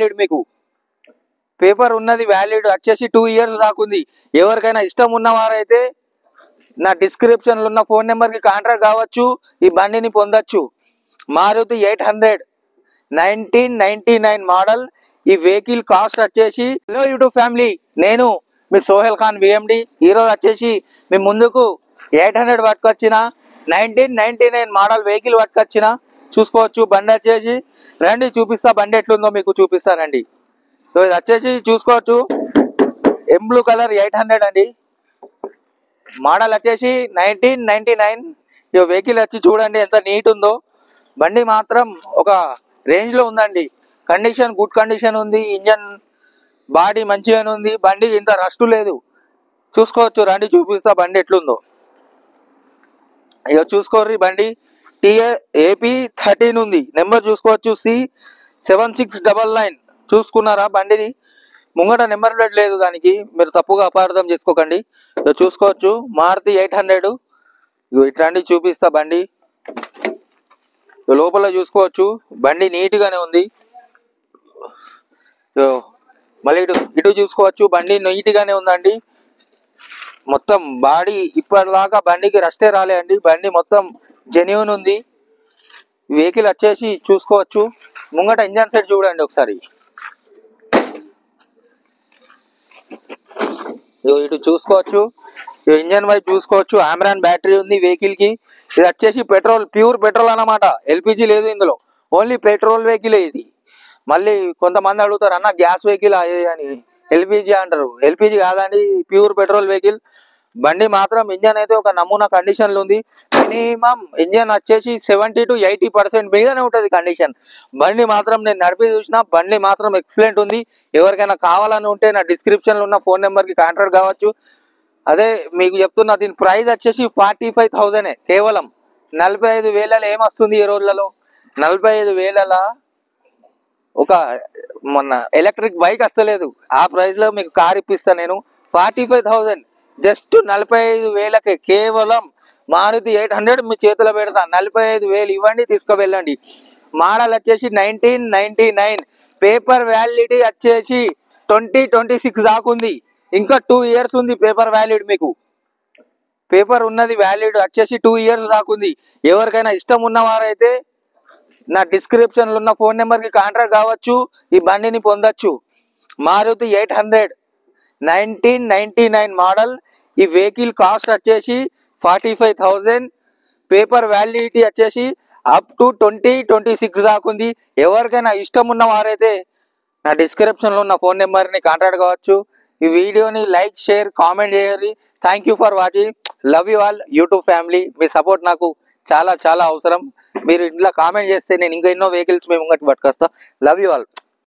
Valid మీకు. Paper ఉన్నది valid వచ్చేసి 2 years దాకుంది. ఎవరికైనా ఇష్టం ఉన్నవారైతే నా డిస్క్రిప్షన్లో ఉన్న ఫోన్ నెంబర్కి కాంటాక్ట్ కావచ్చు, ఈ బండిని పొందొచ్చు. మారుతి 800 1999 మోడల్. ఈ వెహికల్ కాస్ట్ వచ్చేసి, హలో యూట్యూబ్ ఫ్యామిలీ, నేను మీ సోహెల్ ఖాన్ విఎండి. ఈరోజు వచ్చేసి మీ ముందుకు 800 పట్టుకొచ్చిన 1999 మోడల్ వెహికల్ పట్టుకొచ్చిన. చూసుకోవచ్చు బండి వచ్చేసి. రండి చూపిస్తా బండి ఎట్లుందో మీకు చూపిస్తానండి. సో ఇది వచ్చేసి చూసుకోవచ్చు ఎం బ్లూ కలర్ 800 అండి. మోడల్ వచ్చేసి 1999. ఈ వెహికల్ వచ్చి చూడండి ఎంత నీట్ ఉందో. బండి మాత్రం ఒక రేంజ్ లో ఉందండి. కండిషన్ గుడ్ కండిషన్ ఉంది. ఇంజన్ బాడీ మంచిగానే ఉంది. బండి ఇంత రస్ట్ లేదు. చూసుకోవచ్చు రండి చూపిస్తా బండి ఎట్లుందో. ఇక చూసుకోర్రి బండి TA-AP 13 ఉంది. నెంబర్ చూసుకోవచ్చు C7699. చూసుకున్నారా బండిది? ముంగట నెంబర్ ప్లేట్ లేదు దానికి, మీరు తప్పుగా అపార్థం చేసుకోకండి. చూసుకోవచ్చు మారుతి 800. ఇట్లాంటి చూపిస్తా బండి. లోపల చూసుకోవచ్చు బండి నీట్ గానే ఉంది. మళ్ళీ ఇటు చూసుకోవచ్చు బండి నీట్ గానే ఉందండి. మొత్తం బాడీ ఇప్పటిదాకా బండికి రస్టే రాలే అండి. బండి మొత్తం జెన్యూన్ ఉంది. వెహికల్ వచ్చేసి చూసుకోవచ్చు. ముంగట ఇంజన్ సెట్ చూడండి ఒకసారి. ఇటు చూసుకోవచ్చు ఇంజన్ వైపు చూసుకోవచ్చు. ఆమ్రాన్ బ్యాటరీ ఉంది వెహికల్ కి. ఇది వచ్చేసి పెట్రోల్, ప్యూర్ పెట్రోల్ అన్నమాట. ఎల్పిజి లేదు ఇందులో, ఓన్లీ పెట్రోల్ వెహికల్ ఇది. మళ్ళీ కొంతమంది అడుగుతారు అన్న గ్యాస్ వెహికల్ అని, ఎల్పిజి అంటారు. ఎల్పిజి కాదండి, ప్యూర్ పెట్రోల్ వెహికల్. బండి మాత్రం ఇంజన్ అయితే ఒక నమూనా కండిషన్ లో ఉంది. మినిమం ఇంజన్ వచ్చేసి 70 to 80% మీదనే ఉంటుంది కండిషన్. బండి మాత్రం నేను నడిపి చూసిన, బండి మాత్రం ఎక్సలెంట్ ఉంది. ఎవరికైనా కావాలని ఉంటే నా డిస్క్రిప్షన్ లో ఉన్న ఫోన్ నెంబర్ కి కాంటాక్ట్ కావచ్చు. అదే మీకు చెప్తున్నా, దీని ప్రైస్ వచ్చేసి 45,000. కేవలం 45,000 ఏమొస్తుంది ఈ రోజులలో? 45,000 ఒక మొన్న ఎలక్ట్రిక్ బైక్ వస్తలేదు. ఆ ప్రైస్ లో మీకు కార్ ఇప్పిస్తాను నేను. 45,000 జస్ట్ 45,000కే కేవలం మారుతి 800 మీ చేతిలో పెడతా. 45,000 ఇవ్వండి, తీసుకువెళ్ళండి. మోడల్ వచ్చేసి 1999. పేపర్ వ్యాలిడిటీ వచ్చేసి 2026 దాకుంది. ఇంకా 2 years ఉంది పేపర్ వ్యాలిడ్ మీకు. పేపర్ ఉన్నది వ్యాలిడ్ వచ్చేసి 2 years దాకుంది. ఎవరికైనా ఇష్టం ఉన్నవారైతే నా డిస్క్రిప్షన్ లో ఉన్న ఫోన్ నెంబర్ కి కాంటాక్ట్ కావచ్చు, ఈ బండిని పొందొచ్చు. మారుతి 800 1999 మోడల్. ఈ వెహికల్ కాస్ట్ వచ్చేసి 45,000. పేపర్ వ్యాలిడిటీ వచ్చేసి అప్ టు 2026 దాకుంది. ఎవరికైనా ఇష్టం ఉన్న వారైతే నా డిస్క్రిప్షన్ లో ఉన్న ఫోన్ నెంబర్ ని కాంటాక్ట్ కావచ్చు. ఈ వీడియోని లైక్, షేర్, కామెంట్ చేయండి. Thank you for watching. Love you all YouTube family. Me support నాకు చాలా చాలా అవసరం. మీరు ఇంట్లో కామెంట్ చేస్తే నేను ఇంకా ఎన్నో వెహికల్స్ మేము ముంగటి పట్టుకొస్తా. Love you all.